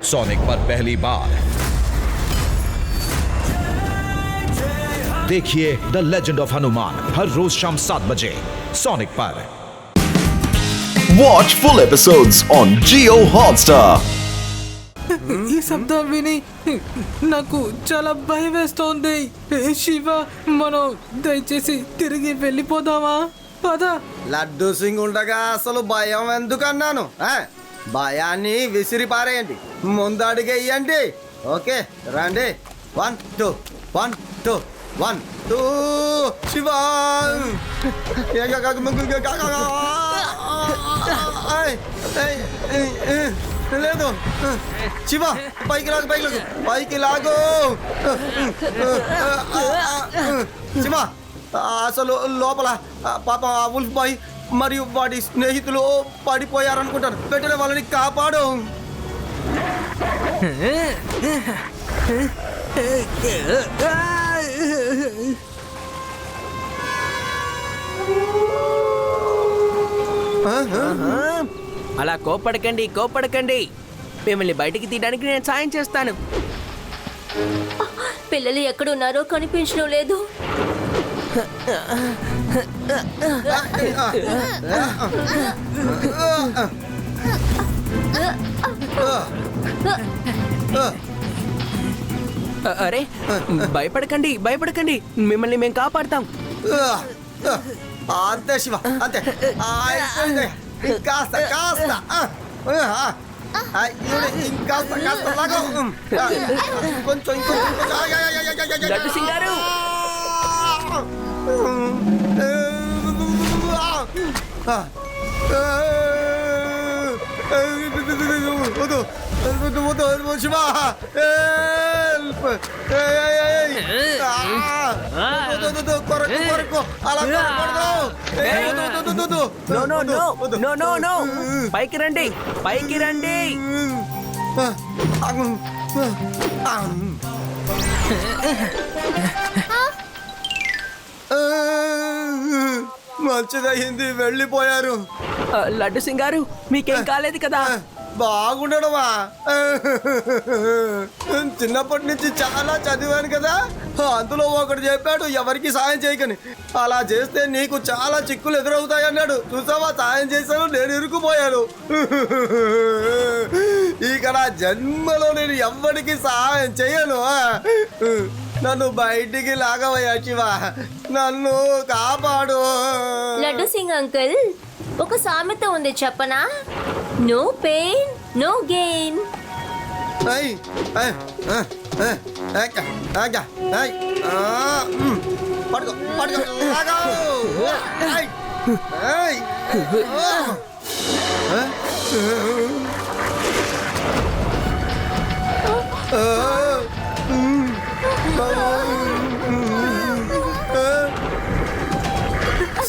Sonic पर पहली बार देखिए द लेजेंड ऑफ हनुमान हर रोज शाम 7 बजे सोनिक पर। Watch full episodes on Jio Hotstar. ఈ శబ్దం విని నాకు చాలా భయం వేస్తోంది. శివ, మనం దయచేసి తిరిగి వెళ్ళిపోదామా? పద. లడ్డు సింగ్ ఉండగా అసలు భయం ఎందుకన్నాను? భయాన్ని విసిరి పారేయండి, ముందడుగేయండి. ఓకే రండి. 1 2 1 2 1 2 శివ లేదు శివ, పైకి లాగు, పైకి లాగు, పైకి లాగు. శివ, అసలు లోపల పాప ఉల్ఫ్ బాయ్ మరియు వాడి స్నేహితులు పడిపోయారనుకుంటారు. పెట్టిన వాళ్ళని కాపాడు. అలా కోపడకండి. మిమ్మల్ని బయటికి తీయడానికి నేను సాయం చేస్తాను. పిల్లలు ఎక్కడున్నారో కనిపించడం లేదు. అరే, భయపడకండి, మిమ్మల్ని మేము కాపాడతాం. అంతే శివ, అంతే. ఇంకాస్త ఇంకాస్త లాగు. కొంచెం లడ్డు సింగ్ గారు, శివ, కొరకు అలా నో, పైకి రండి. మంచిదయ్యింది, వెళ్ళిపోయారు. లడ్డు సింగ్ గారు, మీకేం కాలేదు కదా? బాగుండడమా? చిన్నప్పటి నుంచి చాలా చదివాను కదా, అందులో ఒకటి చెప్పాడు, ఎవరికి సాయం చేయకని. అలా చేస్తే నీకు చాలా చిక్కులు ఎదురవుతాయి అన్నాడు. చూసావా, సాయం చేశాను, నేను ఇరుక్కుపోయాను. ఇక నా జన్మలో నేను ఎవ్వరికి సహాయం చేయను. నన్ను బయటికి లాగవయ్యా శివ, నన్ను కాపాడు. లడ్డు సింగ్ అంకుల్, ఒక సామెత ఉంది చెప్పనా? No pain no gain.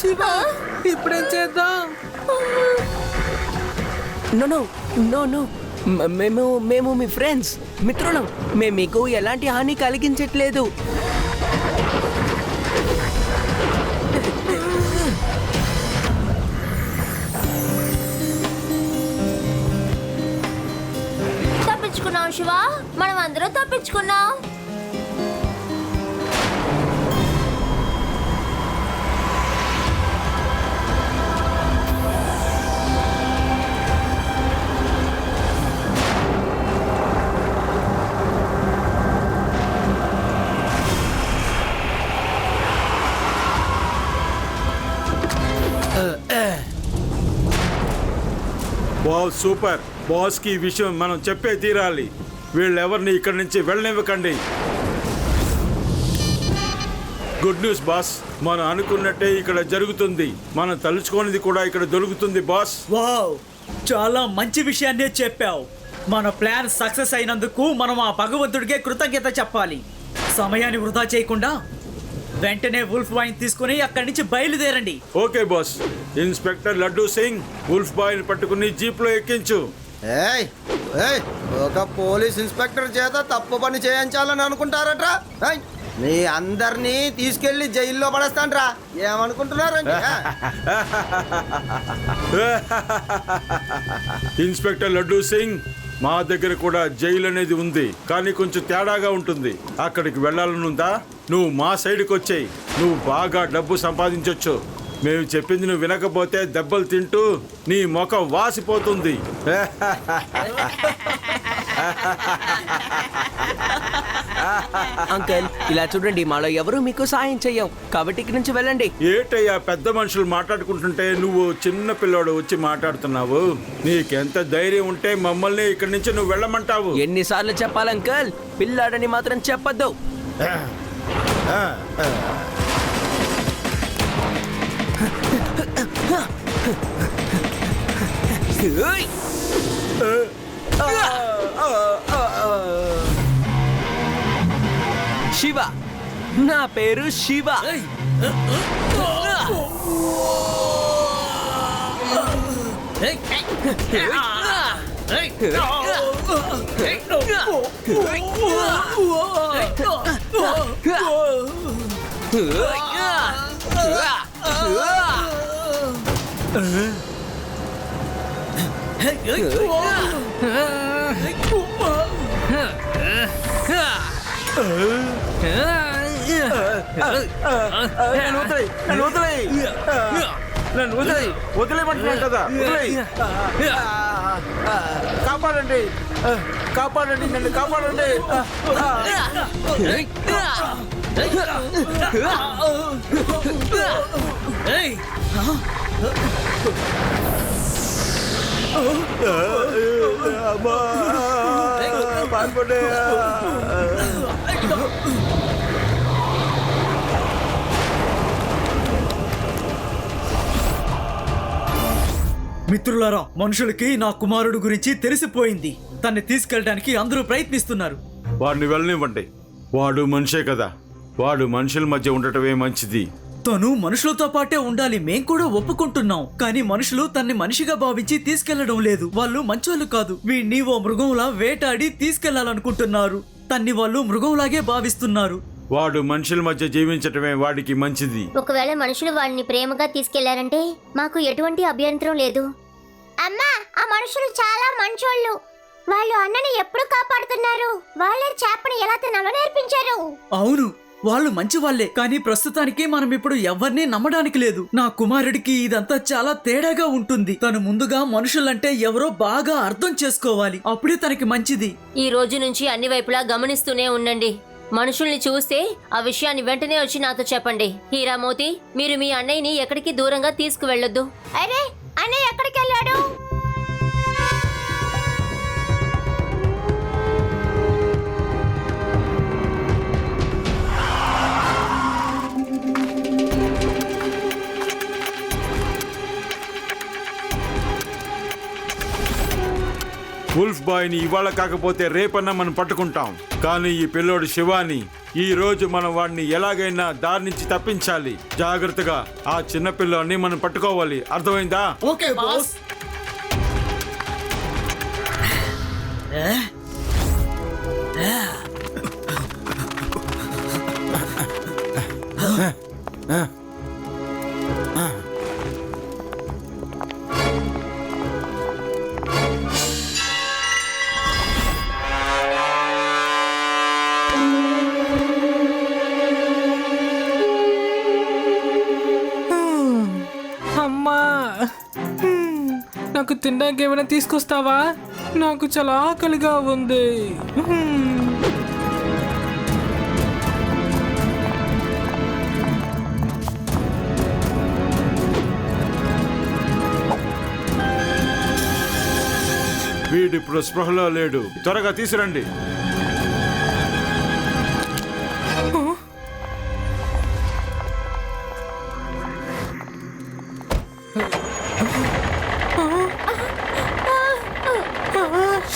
Shiva, ఇప్పుడేం చేద్దాం? నో, మేము మీ ఫ్రెండ్స్, మిత్రులం. మేము మీకు ఎలాంటి హాని కలిగించట్లేదు. తప్పించుకున్నాం శివ, మనం అందరం తప్పించుకున్నాం. Boss super. బాస్ కి విషయం మనం చెప్పే తీరాలి. వీళ్ళెవరిని ఇక్కడి నుంచి వెళ్ళనివ్వకండి. గుడ్ న్యూస్ బాస్, మనం అనుకున్నట్టే ఇక్కడ జరుగుతుంది. మనం తలుచుకోనిది కూడా ఇక్కడ దొరుకుతుంది బాస్. వావ్, చాలా మంచి విషయాన్నే చెప్పావు. మన ప్లాన్ సక్సెస్ అయినందుకు మనం ఆ భగవంతుడికే కృతజ్ఞత చెప్పాలి. సమయాన్ని వృధా చేయకుండా వెంటనే వుల్ఫ్ బాయ్ తీసుకుని అక్కడి నుంచి బయలుదేరండి. Okay boss. Inspector Laddu Singh, wolf boy పట్టుకుని జీప్ లో ఎక్కించు. ఒక పోలీస్ ఇన్స్పెక్టర్ చేత తప్పు పని చేయించాలని అనుకుంటారట్రా? మీ అందరినీ తీసుకెళ్లి జైల్లో పడేస్తాంట్రా. ఏమనుకుంటున్నారండి? ఇన్స్పెక్టర్ లడ్డు సింగ్, మా దగ్గర కూడా జైలు అనేది ఉంది, కానీ కొంచెం తేడాగా ఉంటుంది. అక్కడికి వెళ్ళాలనుందా? నువ్వు మా సైడ్కి వచ్చేయి. నువ్వు బాగా డబ్బు సంపాదించొచ్చు. మేము చెప్పింది నువ్వు వినకపోతే దెబ్బలు తింటూ నీ ముఖం వాసిపోతుంది. అంకుల్ ఇలా చూడండి, మాలో ఎవరు మీకు సాయం చెయ్యం, కాబట్టి ఇక్కడి నుంచి వెళ్ళండి. ఏటయ్యా పెద్ద మనుషులు మాట్లాడుకుంటుంటే నువ్వు చిన్న పిల్లోడు వచ్చి మాట్లాడుతున్నావు? నీకెంత ధైర్యం ఉంటే మమ్మల్ని ఇక్కడి నుంచి నువ్వు వెళ్ళమంటావు? ఎన్నిసార్లు చెప్పాలి అంకుల్, పిల్లాడని మాత్రం చెప్పొద్దు. శివ, నా పేరు శివ. వదిలేమంటున్నాను కదా. కాపాడండి, కాపాడండి, నన్ను కాపాడండి. మిత్రులారా, మనుషులకి నా కుమారుడు గురించి తెలిసిపోయింది. తన్ని తీసుకెళ్ళడానికి అందరూ ప్రయత్నిస్తున్నారు. వాడిని వెళ్ళనివ్వండి. వాడు మనిషే కదా. వాడు మనుషుల మధ్య ఉండటమే మంచిది. తను మనుషులతో పాటే ఉండాలి, మేం కూడా ఒప్పుకుంటున్నాం. కానీ మనుషులు తన్ని మనిషిగా భావించి తీసుకెళ్లడం లేదు. వాళ్ళు మంచోళ్ళు కాదు. వీణ్ణి ఓ మృగంలా వేటాడి తీసుకెళ్లాలనుకుంటున్నారు. తన్ని వాళ్ళు మృగంలాగే భావిస్తున్నారు. వాడు మనుషుల మధ్య జీవించటమే వాడికి మంచిది. ఒకవేళ మనుషులు వాడిని ప్రేమగా తీసుకెళ్లారంటే మాకు ఎటువంటి అభ్యంతరం లేదు. అమ్మా, ఆ మనుషులు చాలా మంచోళ్ళు. వాళ్ళు అన్నని ఎప్పుడు కాపాడుతున్నారు. వాళ్ళే చేపని ఎలా తినాలో నేర్పించారు. అవును, వాళ్ళు మంచి వాళ్లే. కానీ ప్రస్తుతానికి మనం ఇప్పుడు ఎవరిని నమ్మడానికి లేదు. నా కుమారుడికి ఇదంతా చాలా తేడాగా ఉంటుంది. తను ముందుగా మనుషులంటే ఎవరో బాగా అర్థం చేసుకోవాలి. అప్పుడే తనకి మంచిది. ఈ రోజు నుంచి అన్ని వైపులా గమనిస్తూనే ఉండండి. మనుషుల్ని చూస్తే ఆ విషయాన్ని వెంటనే వచ్చి నాతో చెప్పండి. హీరామోతి, మీరు మీ అన్నయ్యని ఎక్కడికి దూరంగా తీసుకువెళ్ళొద్దు. అరే, అన్నయ్య ఎక్కడికి వెళ్ళాడు? వుల్ఫ్ బాయ్ ని ఇవాళ కాకపోతే రేపన్నా మనం పట్టుకుంటాం. కానీ ఈ పిల్లోడు శివాని, ఈ రోజు మనం వాడిని ఎలాగైనా దారి నుంచి తప్పించాలి. జాగ్రత్తగా ఆ చిన్న పిల్లోడిని మనం పట్టుకోవాలి. అర్థమైందా? Okay boss. అమ్మా, నాకు తినడానికి ఏమైనా తీసుకొస్తావా? నాకు చాలా ఆకలిగా ఉంది. వీడిప్పుడు స్పృహలో లేడు. త్వరగా తీసురండి.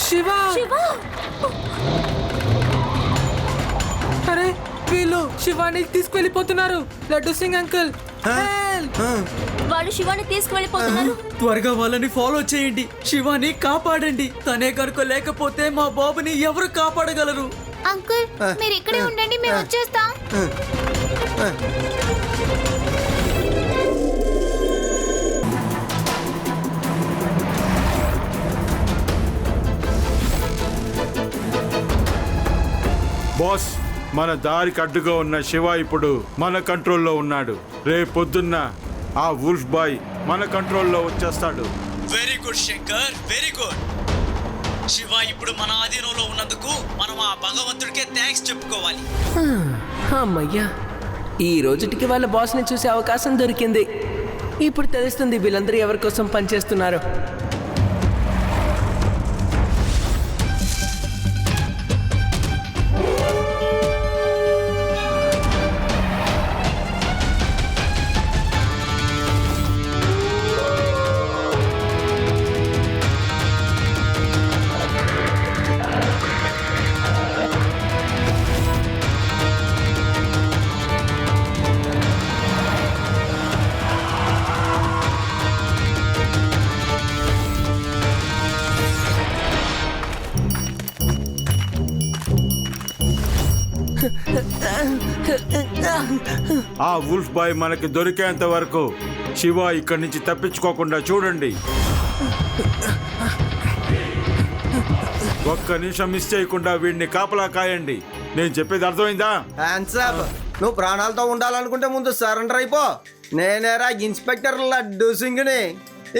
శివ, అరే వీళ్ళు శివాని తీసుకెళ్ళిపోతున్నారు. లడ్డు సింగ్ అంకుల్, వాళ్ళు శివాని తీసుకువెళ్ళిపోతున్నారు. త్వరగా వాళ్ళని ఫాలో చేయండి. శివాని కాపాడండి. తనే కనుక లేకపోతే మా బాబుని ఎవరు కాపాడగలరు? అంకుల్, మీరు ఇక్కడే ఉండండి, మేము వచ్చేస్తాం. బాస్, మన దారికి అడ్డుగా ఉన్న శివ ఇప్పుడు మన కంట్రోల్లో ఉన్నాడు. రేపు పొద్దున్న ఆ వుల్ఫ్ బాయ్ మన కంట్రోల్లో వచ్చేస్తాడు. Very good Shankar, very good. Shiva ఇప్పుడు మన ఆధీనంలో ఉన్నందుకు మనం ఆ భగవంతుడికే థ్యాంక్స్ చెప్పుకోవాలి. అమ్మయ్యా, ఈ రోజుటికి వాళ్ళ బాస్ని చూసే అవకాశం దొరికింది. ఇప్పుడు తెలుస్తుంది వీళ్ళందరూ ఎవరి కోసం పనిచేస్తున్నారో. ఆ వుల్ఫ్ బాయ్ మనకి దొరికేంత వరకు శివ ఇక్కడి నుంచి తప్పించుకోకుండా చూడండి. ఒక్క నిమిషం మిస్ చేయకుండా వీడిని కాపలా కాయండి. నేను చెప్పేది అర్థమైందా? హ్యాండ్సప్, నువ్వు ప్రాణాలతో ఉండాలనుకుంటే ముందు సరెండర్ అయిపో. నేనేరా ఇన్స్పెక్టర్ లడ్డు సింగ్ని.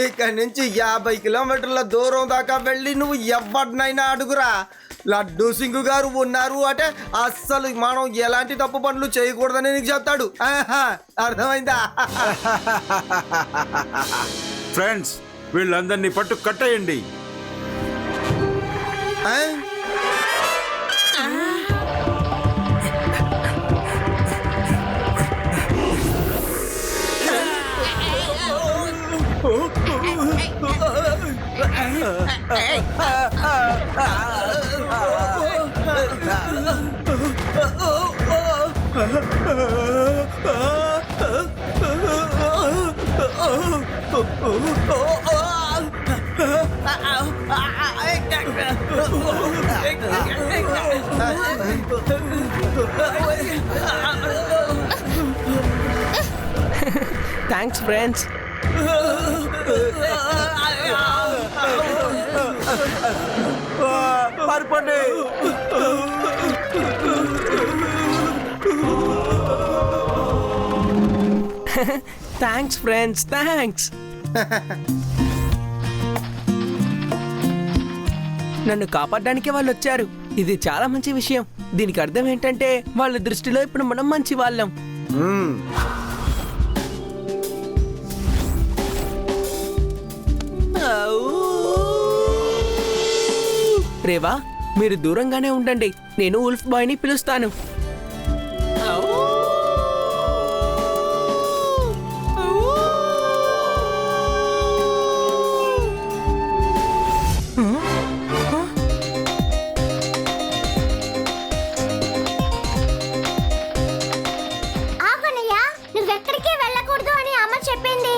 ఇక్కడి నుంచి 50 కిలోమీటర్ల దూరం దాకా వెళ్ళి నువ్వు ఎవరినైనా అడుగురా, లడ్డు సింగ్ గారు ఉన్నారు అంటే అస్సలు మనం ఎలాంటి తప్పు పనులు చేయకూడదని నీకు చెప్తాడు. ఆహా, అర్థమైందా? ఫ్రెండ్స్, వీళ్ళందరినీ పట్టు కట్టేయండి. ఆ? Thanks friends. పారిపోండి. Thanks friends, thanks. నన్ను కాపాడడానికి వాళ్ళు వచ్చారు. ఇది చాలా మంచి విషయం. దీనికి అర్థం ఏంటంటే వాళ్ళ దృష్టిలో ఇప్పుడు మనం మంచి వాళ్ళం. రేవా, మీరు దూరంగానే ఉండండి. నేను ఉల్ఫ్ బాయ్ని పిలుస్తాను. ఆగనయ్యా, నువ్వెక్కడికి వెళ్ళకూడదు అని అమ్మ చెప్పింది.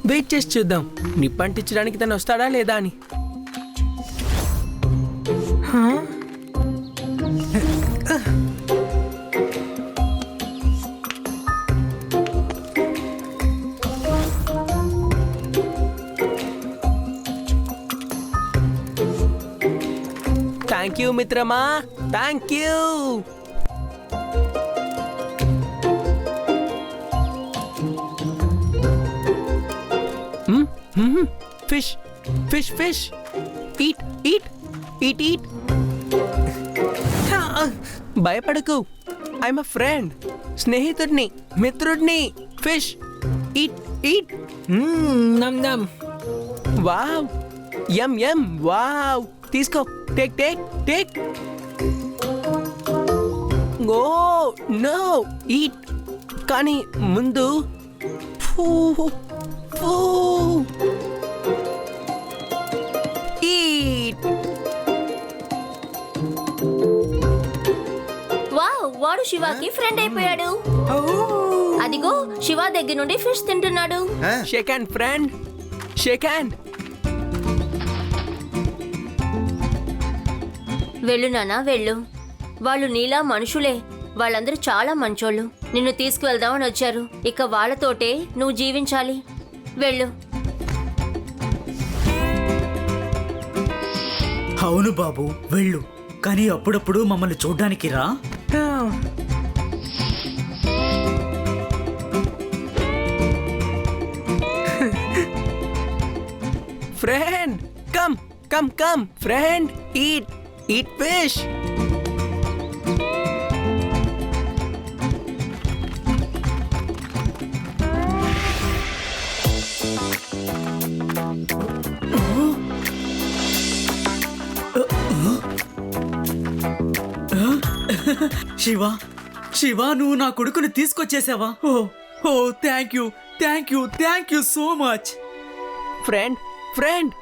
వెయిట్ చేసి చూద్దాం నిప్పంటించడానికి తను వస్తాడా లేదా అని. థ్యాంక్ యూ మిత్రమా, thank you. Fish fish fish, eat eat eat eat. భయపడకు, ఐఎమ్ అ ఫ్రెండ్, స్నేహితుడిని, మిత్రుడిని. Fish, eat eat. Nom nom. Wow, yum yum. Wow, తీసుకో. Take take take. Oh no, eat. కానీ ముందు ఫూ ఫూ. ఈట్. వావ్, వాడు శివాకి friend అయిపోయాడు. అదిగో శివ దగ్గర నుండి ఫిష్ తింటున్నాడు. Shake hand friend, shake hand. వెళ్ళు నానా, వెళ్ళు. వాళ్ళు నీలా మనుషులే. వాళ్ళందరూ చాలా మంచోళ్ళు. నిన్ను తీసుకువెళ్దామని వచ్చారు. ఇక వాళ్ళతోటే నువ్వు జీవించాలి. వెళ్ళు. అవును బాబు, వెళ్ళు. కానీ అప్పుడప్పుడు మమ్మల్ని చూడ్డానికి రా. Friend, come come come friend, eat eat fish. Shiva, Shiva, నువ్వు నా కొడుకుని తీసుకొచ్చేసావా? Oh oh thank you, thank you, thank you so much. Friend friend,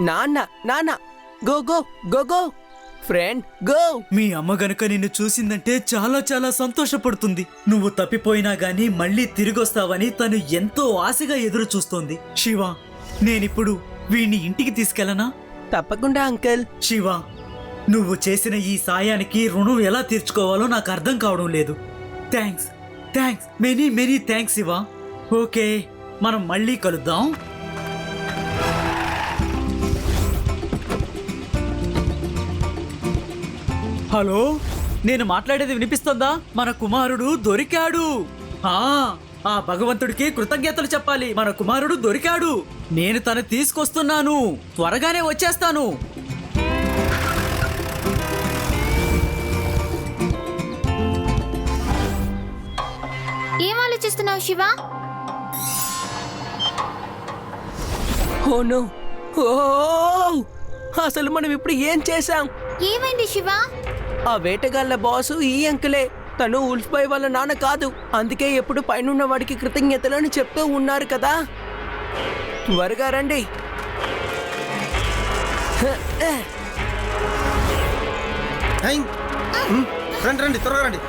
నాన్న నాన్న, go go go go friend go. మీ అమ్మ గనుక నిన్ను చూసిందంటే చాలా చాలా సంతోషపడుతుంది. నువ్వు తప్పిపోయినా గానీ మళ్ళీ తిరిగొస్తావని తను ఎంతో ఆశగా ఎదురు చూస్తోంది. శివ, నేనిప్పుడు వీణ్ణి ఇంటికి తీసుకెళ్ళనా? తప్పకుండా అంకుల్. శివ, నువ్వు చేసిన ఈ సాయానికి రుణం ఎలా తీర్చుకోవాలో నాకు అర్థం కావడం లేదు. Thanks, thanks, many many thanks Shiva. Okay, మనం మళ్ళీ కలుద్దాం. హలో, నేను మాట్లాడేది వినిపిస్తుందా? మన కుమారుడు దొరికాడు. ఆ భగవంతుడికి కృతజ్ఞతలు చెప్పాలి. మన కుమారుడు దొరికాడు. నేను తను తీసుకొస్తున్నాను. త్వరగానే వచ్చేస్తాను. ఏం ఆలోచిస్తున్నావు శివ? ఓ నో, ఓ అసలు మనం ఇప్పుడు ఏం చేశాం? ఏమైంది శివ? ఆ వేటగాళ్ళ బాసు ఈ అంకులే. తను ఉల్ఫ్ బాయ్ వాళ్ళ నాన్న కాదు. అందుకే ఎప్పుడు పైనున్న వాడికి కృతజ్ఞతలని చెప్తూ ఉన్నారు కదా. త్వరగా రండి. రండి రండి, త్వరగా రండి.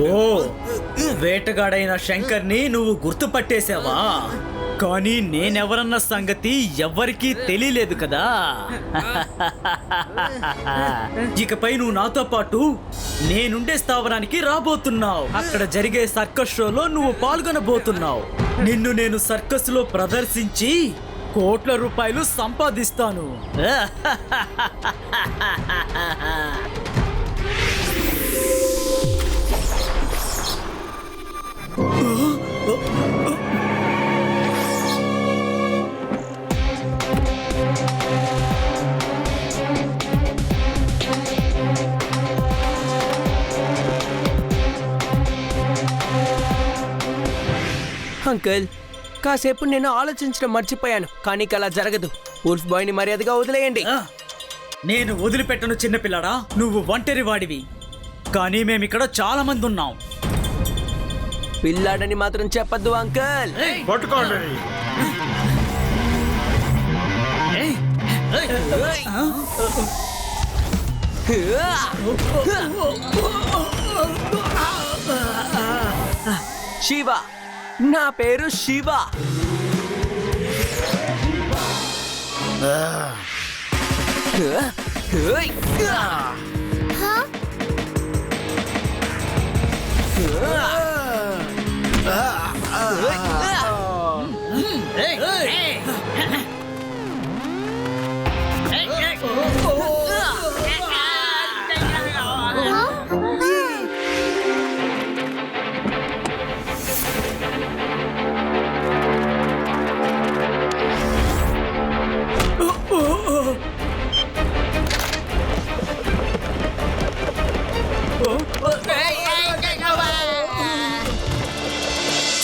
ఓ, వేటగాడైన శంకర్ని నువ్వు గుర్తుపట్టేశావా? కానీ నేనెవరన్న సంగతి ఎవ్వరికీ తెలియలేదు కదా. ఇకపై నువ్వు నాతో పాటు నేనుండే స్థావరానికి రాబోతున్నావు. అక్కడ జరిగే సర్కస్ షోలో నువ్వు పాల్గొనబోతున్నావు. నిన్ను నేను సర్కస్ లో ప్రదర్శించి కోట్ల రూపాయలు సంపాదిస్తాను. అంకుల్, కాసేపు నేను ఆలోచించడం మర్చిపోయాను. కానీ ఇక అలా జరగదు. ఉల్ఫ్ బాయ్ని మర్యాదగా వదిలేయండి. నేను వదిలిపెట్టను చిన్నపిల్లడా. నువ్వు ఒంటరి వాడివి. కానీ మేమిక్కడ చాలా మంది ఉన్నాం. పిల్లాడని మాత్రం చెప్పద్దు అంకుల్. పట్టుకోండి. శివ, నా పేరు శివ.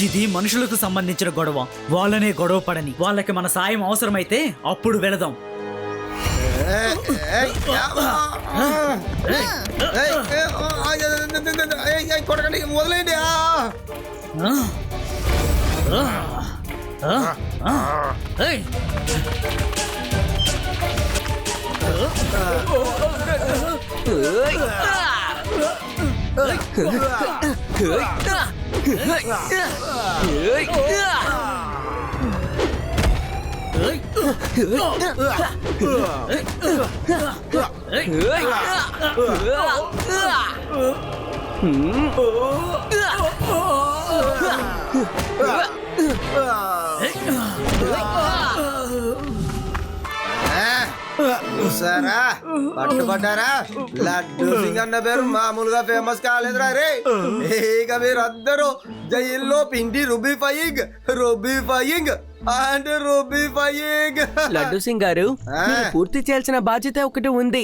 ఇది మనుషులకు సంబంధించిన గొడవ. వాళ్ళనే గొడవ పడని. వాళ్ళకి మన సాయం అవసరమైతే అప్పుడు వెళదాం. కొడకండి మొదలైంది చూసారా పట్టుబడ్డారా లడ్డు సింగ్ అన్న పేరు మామూలుగా ఫేమస్ కాలేదురా రే ఇక మీరు అందరూ జైల్లో పిండి రుబిఫయింగ్ అంటే రుబిఫయింగ్ లడ్డు సింగ్ గారు మీరు పూర్తి చేయాల్సిన బాధ్యత ఒకటి ఉంది.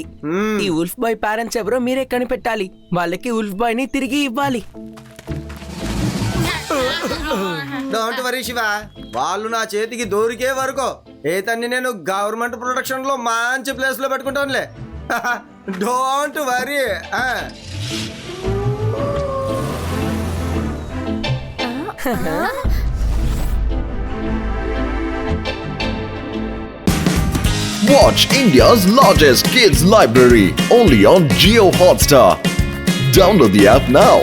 ఈ ఉల్ఫ్ బాయ్ పేరెంట్స్ ఎవరో మీరే కనిపెట్టాలి. వాళ్ళకి ఉల్ఫ్ బాయ్ ని తిరిగి ఇవ్వాలి. డోంట్ వరీ శివ, వాళ్ళు నా చేతికి దొరికే వరకు ఏతన్ని నేను గవర్నమెంట్ ప్రొటెక్షన్ లో మంచి ప్లేస్ లో పెట్టుకుంటానులే. Don't worry. Watch India's largest kids library only on Jio Hotstar. Download the app now.